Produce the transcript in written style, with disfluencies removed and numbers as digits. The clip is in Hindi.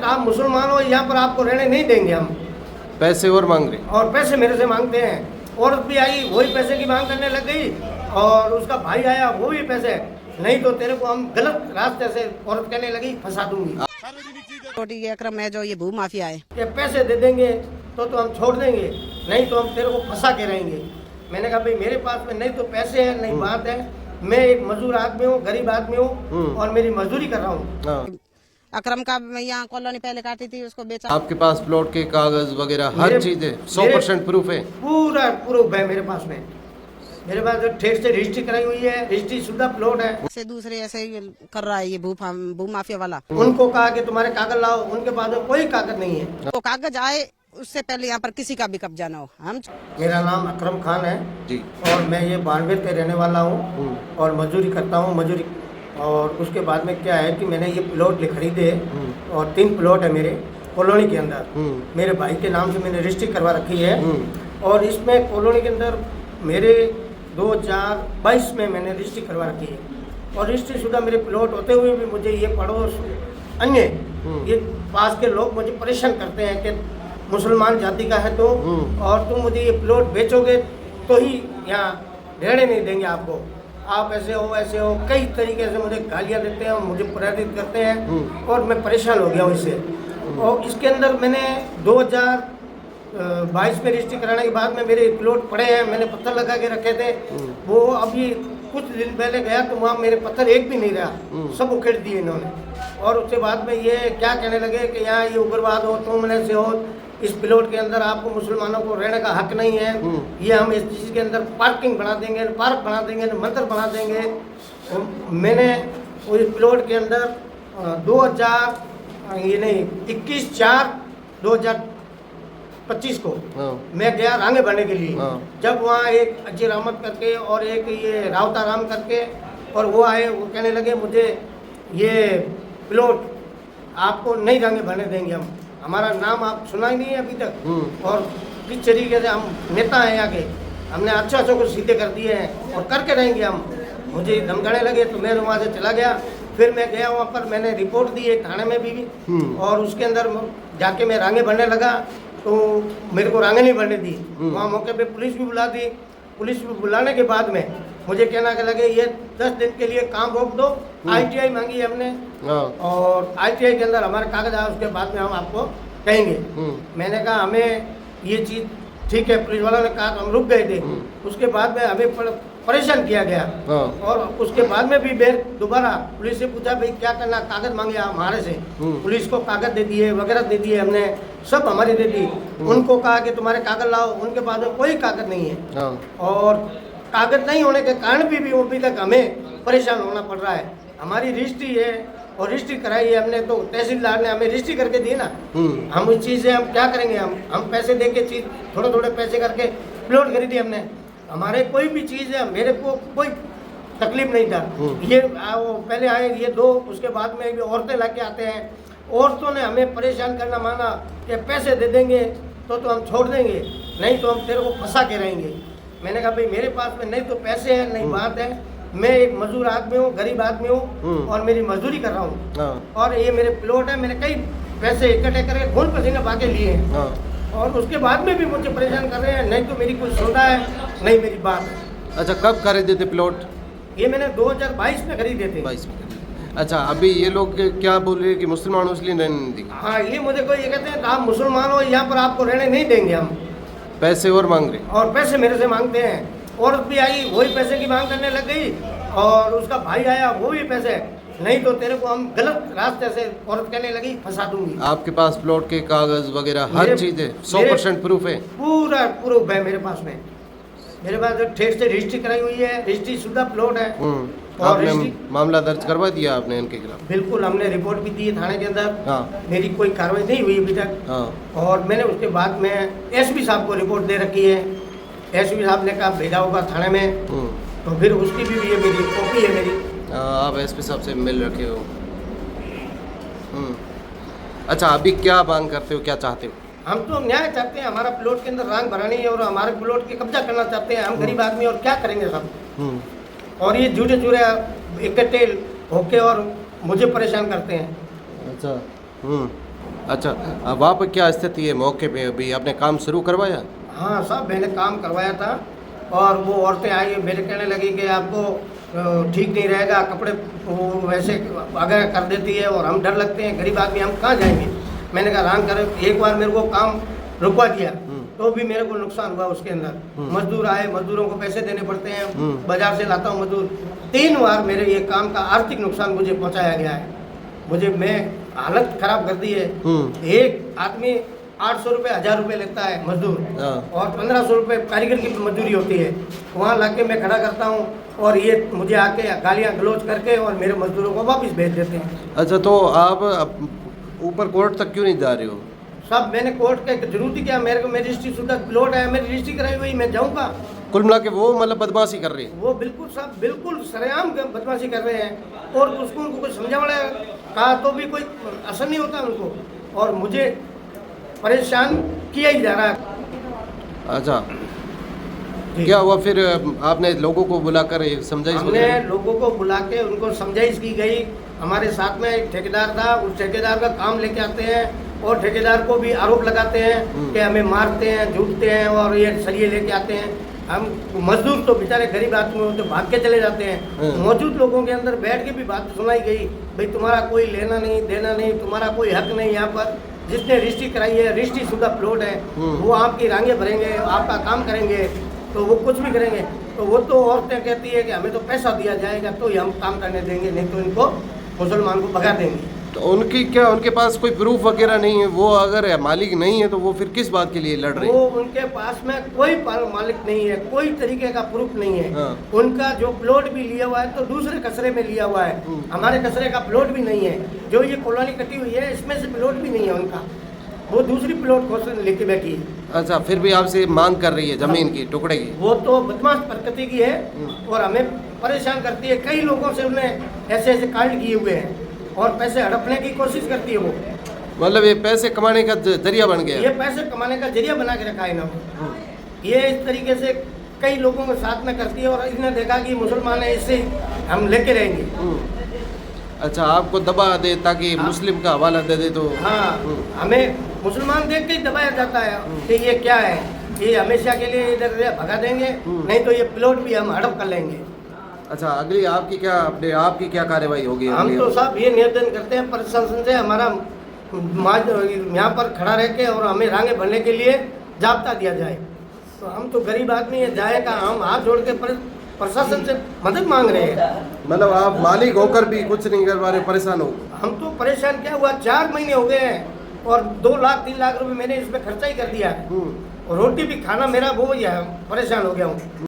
आप मुसलमान हो, यहाँ पर आपको रहने नहीं देंगे हम। पैसे और मांग रहे। और पैसे मेरे से मांगते हैं। औरत भी आई, वही पैसे की मांग करने लग गई, और उसका भाई आया, वो भी पैसे, नहीं तो तेरे को हम गलत रास्ते से, औरत कहने लगी, फंसा दूंगी। ये अकरम है जो ये भू माफिया है। कि पैसे दे देंगे तो हम छोड़ देंगे, नहीं तो हम तेरे को फंसा के रहेंगे। मैंने कहा भाई मेरे पास में नहीं तो पैसे हैं, नहीं बात है, मैं एक मजदूर आदमी हूँ, गरीब आदमी हूँ, और मेरी मजदूरी कर रहा हूँ। अकरम का यहाँ कॉलोनी पहले काटी थी, उसको बेचा। आपके पास प्लॉट के कागज वगैरह हर चीज है, 100% प्रूफ है? पूरा प्रूफ है मेरे पास में। मेरे पास ठेठ से रजिस्ट्री कराई हुई है, रजिस्ट्री शुदा प्लॉट है। ऐसे दूसरे ऐसे ही कर रहा है ये भू माफिया वाला। उनको कहा कि तुम्हारे कागज लाओ, उनके पास में कोई कागज नहीं है। तो कागज आए उससे पहले यहाँ पर किसी का भी कब्जा ना हो। हम मेरा नाम अकरम खान है जी, और मैं ये बानवेर के रहने वाला हूँ और मजदूरी करता हूँ, मजदूरी। और उसके बाद में क्या है कि मैंने ये प्लॉट खरीदे, और 3 प्लॉट है मेरे कॉलोनी के अंदर। मेरे भाई के नाम से मैंने रजिस्ट्री करवा रखी है, और इसमें कॉलोनी के अंदर मेरे 2022 में मैंने रजिस्ट्री करवा रखी है। और रजिस्ट्री शुदा मेरे प्लॉट होते हुए भी मुझे ये पड़ोस अन्य ये पास के लोग मुझे परेशान करते हैं कि मुसलमान जाति का है तो, और तुम मुझे ये प्लॉट बेचोगे तो ही यहाँ रहने नहीं देंगे आपको, आप ऐसे हो वैसे हो, कई तरीके से मुझे गालियाँ देते हैं और मुझे प्रेरित करते हैं, और मैं परेशान हो गया हूँ इससे। और इसके अंदर मैंने 2022 में रजिस्ट्री कराने के बाद में मेरे प्लॉट पड़े हैं, मैंने पत्थर लगा के रखे थे, वो अभी कुछ दिन पहले गया तो वहाँ मेरे पत्थर एक भी नहीं रहा, सब उखेड़ दिए इन्होंने। और उसके बाद में ये क्या कहने लगे कि यहाँ ये उग्रवाद हो, तुम से हो, इस प्लॉट के अंदर आपको मुसलमानों को रहने का हक नहीं है, ये हम इस चीज़ के अंदर पार्किंग बना देंगे, पार्क बना देंगे, मंदिर बना देंगे। मैंने उस प्लॉट के अंदर 21/4/2025 को मैं गया रांगे भरने के लिए। जब वहाँ एक अजीर अहमद करके और एक ये रावता राम करके, और वो आए, वो कहने लगे मुझे ये प्लॉट आपको नहीं रांगे भरने देंगे हम, हमारा नाम आप सुना ही नहीं है अभी तक, और किस तरीके से हम नेता हैं यहाँ के, हमने अच्छा कुछ सीधे कर दिए हैं और करके रहेंगे हम। मुझे धमकाने लगे तो मैं वहाँ से चला गया। फिर मैं गया वहाँ पर, मैंने रिपोर्ट दी है थाने में भी, और उसके अंदर जाके मैं रांगे भरने लगा तो मेरे को रांगे नहीं भरने दी। वहाँ मौके पे पुलिस भी बुला दी। पुलिस भी बुलाने के बाद में मुझे कहना के लगे ये 10 दिन के लिए काम रोक दो, ITI मांगी हमने, और ITI के अंदर हमारे कागज आए, उसके बाद में हम आपको कहेंगे। मैंने कहा हमें ये चीज़ ठीक है, पुलिस वालों ने कहा तो हम रुक गए थे। उसके बाद में हमें परेशान किया गया, और उसके बाद में भी फिर दोबारा पुलिस से पूछा भाई क्या करना, कागज मांगे हमारे से, पुलिस को कागज दे दिए वगैरह दे दिए हमने, सब हमारी दे दी। उनको कहा कि तुम्हारे कागज लाओ, उनके पास में कोई कागज नहीं है, और कागज नहीं होने के कारण भी अभी तक हमें परेशान होना पड़ रहा है। हमारी रजिस्ट्री है और रजिस्ट्री कराई है हमने, तो तहसीलदार ने हमें रजिस्ट्री करके दी ना, हम उस चीज़ से हम क्या करेंगे, हम पैसे दे के चीज़ थोड़े थोड़े पैसे करके प्लॉट खरीदी हमने। हमारे कोई भी चीज़ है, मेरे को कोई तकलीफ नहीं था। ये वो पहले आए ये 2, उसके बाद में भी औरतें लाके आते हैं। औरतों ने हमें परेशान करना माना कि पैसे दे देंगे तो हम छोड़ देंगे, नहीं तो हम तेरे को फंसा के रहेंगे। मैंने कहा भाई मेरे पास में नहीं तो पैसे हैं, नहीं बात है, मैं एक मजदूर आदमी हूँ, गरीब आदमी हूँ, और मेरी मजदूरी कर रहा हूँ, और ये मेरे प्लॉट है, मैंने कई पैसे इकट्ठे करके खून पसीने बहा के लिए हैं, और उसके बाद में भी मुझे परेशान कर रहे हैं, नहीं तो मेरी कोई सुनता है, नहीं मेरी बात है। अच्छा, कब खरीदे थे प्लॉट? ये मैंने 2022 में खरीदे थे। 22 में। अच्छा, अभी ये लोग क्या बोल रहे हैं कि मुसलमान इसलिए रहने नहीं देंगे? हाँ, ये मुझे कोई ये कहते हैं आप मुसलमान हो, यहाँ पर आपको रहने नहीं देंगे हम। पैसे और मांग रहे। और पैसे मेरे से मांगते हैं। औरत भी आई, वही पैसे की मांग करने लग गई, और उसका भाई आया, वो भी पैसे, नहीं तो तेरे को हम गलत रास्ते से, औरत कहने लगी, फंसा दूंगी। आपके पास प्लॉट के कागज वगैरह हर चीज है, 100% प्रूफ है? पूरा प्रूफ है मेरे पास में। मेरे पास ठेठ से रजिस्ट्री कराई हुई है, रजिस्ट्री शुदा प्लॉट है। और आपने मामला दर्ज करवा दिया आपने इनके खिलाफ? बिल्कुल, हमने रिपोर्ट भी दी है थाने के अंदर। हाँ। मेरी कोई कार्रवाई नहीं हुई अभी तक। हाँ। और मैंने उसके बाद में SP साहब को रिपोर्ट दे रखी है। SP साहब ने कहा भेजा होगा थाने में, तो फिर उसकी भी ये मेरी कॉपी है मेरी। आप SP साहब से मिल रखे हो? अच्छा, अभी क्या मांग करते हो, क्या चाहते हो? हम तो न्याय चाहते हैं, हमारा प्लॉट के अंदर रांग भरानी है, और हमारे प्लॉट के कब्जा करना चाहते हैं। हम गरीब आदमी और क्या करेंगे सब, और ये झूठे चूरे इकट्ठे होके और मुझे परेशान करते हैं। अच्छा। अच्छा, वहाँ पर क्या स्थिति है मौके पे? अभी आपने काम शुरू करवाया? हाँ साहब, मैंने काम करवाया था और वो औरतें आई मेरे कहने लगी कि आपको ठीक नहीं रहेगा, कपड़े वो वैसे अगर कर देती है और हम डर लगते हैं, गरीब आदमी हम कहाँ जाएंगे। मैंने कहा आराम कर। एक बार मेरे को काम रुकवा दिया तो भी मेरे को नुकसान हुआ उसके अंदर। मजदूर आए, मजदूरों को पैसे देने पड़ते हैं, बाजार से लाता हूँ मजदूर। 3 बार मेरे ये काम का आर्थिक नुकसान मुझे पहुँचाया गया है। मैं हालत खराब कर दी है। एक आदमी 800 रुपये 1000 रुपये लेता है मजदूर और 1500 रुपये कारीगर की मजदूरी होती है। वहाँ लाके मैं खड़ा करता हूँ और ये मुझे आके गालियाँ गलौज करके और मेरे मजदूरों को वापस भेज देते हैं। अच्छा, तो आप ऊपर कोर्ट तक क्यों नहीं जा रहे हो? सब मैंने कोर्ट का जरूरत ही क्या, मेरे को मेरी रजिस्ट्री शुदा प्लॉट है, मेरी रजिस्ट्री कराई हुई, मैं जाऊँगा। कुल मिला के वो मतलब बदमाशी कर रही है? वो बिल्कुल सब बिल्कुल सरेआम बदमाशी कर रहे हैं और उसको उनको कुछ समझावड़ा कहा तो भी कोई असर नहीं होता उनको और मुझे परेशान किया ही जा रहा है। अच्छा, क्या हुआ फिर? आपने लोगों को बुलाकर समझाइश? हमने लोगों को बुला के उनको समझाइश की गई। हमारे साथ में एक ठेकेदार था, उस ठेकेदार का काम लेके आते हैं और ठेकेदार को भी आरोप लगाते हैं कि हमें मारते हैं, झूठते हैं और ये सरिये लेके आते हैं। हम मजदूर तो बेचारे गरीब आदमी होते भाग के चले जाते हैं। मौजूद लोगों के अंदर बैठ के भी बात सुनाई गई, भाई तुम्हारा कोई लेना नहीं देना नहीं, तुम्हारा कोई हक नहीं। यहाँ पर जिसने रजिस्ट्री कराई है, रजिस्ट्री शुदा प्लॉट है, वो आपकी रांगे भरेंगे, आपका काम करेंगे, तो वो कुछ भी करेंगे। तो वो तो औरतें कहती है कि हमें तो पैसा दिया जाएगा तो ही हम काम करने देंगे, नहीं तो इनको मुसलमान को भगा देंगे। तो उनकी क्या, उनके पास कोई प्रूफ वगैरह नहीं है? वो अगर मालिक नहीं है तो वो फिर किस बात के लिए लड़ रहे हैं? वो उनके पास में कोई मालिक नहीं है, कोई तरीके का प्रूफ नहीं है। उनका जो प्लॉट भी लिया हुआ है तो दूसरे कचरे में लिया हुआ है, हमारे कचरे का प्लॉट भी नहीं है। जो ये कॉलोनी कटी हुई है इसमें से प्लॉट भी नहीं है उनका, वो दूसरी प्लॉट खोज लेके बैठी है। अच्छा, फिर भी आपसे मांग कर रही है जमीन की, टुकड़े की? वो तो बदमाश प्रकृति की है और हमें परेशान करती है। कई लोगों से उन्हें ऐसे ऐसे कांड किए हुए हैं और पैसे हड़पने की कोशिश करती है वो। मतलब ये पैसे कमाने का जरिया बन गया? ये पैसे कमाने का जरिया बना के रखा है इन्होंने। ये इस तरीके से कई लोगों के साथ में करती है और इसने देखा कि मुसलमान है, इससे हम लेके रहेंगे। अच्छा, आपको दबा दे ताकि मुस्लिम का हवाला दे दे तो? हाँ, हमें मुसलमान देख के ही दबाया जाता है कि ये क्या है, ये हमेशा के लिए इधर भगा देंगे, नहीं तो ये प्लॉट भी हम हड़प कर लेंगे। अच्छा, अगली आपकी क्या कार्रवाई होगी? हम तो साहब ये निवेदन करते हैं प्रशासन से, हमारा यहाँ पर खड़ा रह के और हमें रांगे भरने के लिए जाब्ता दिया जाए। तो हम तो गरीब आदमी है, जाएगा हम हाथ जोड़ के प्रशासन से मदद मांग रहे हैं। मतलब आप मालिक होकर भी कुछ नहीं कर पा रहे, परेशान हो? हम तो परेशान क्या हुआ, 4 महीने हो गए हैं और 2 लाख 3 लाख रुपए मैंने इसमें खर्चा ही कर दिया है और रोटी भी खाना मेरा वो ही है, परेशान हो गया हूँ।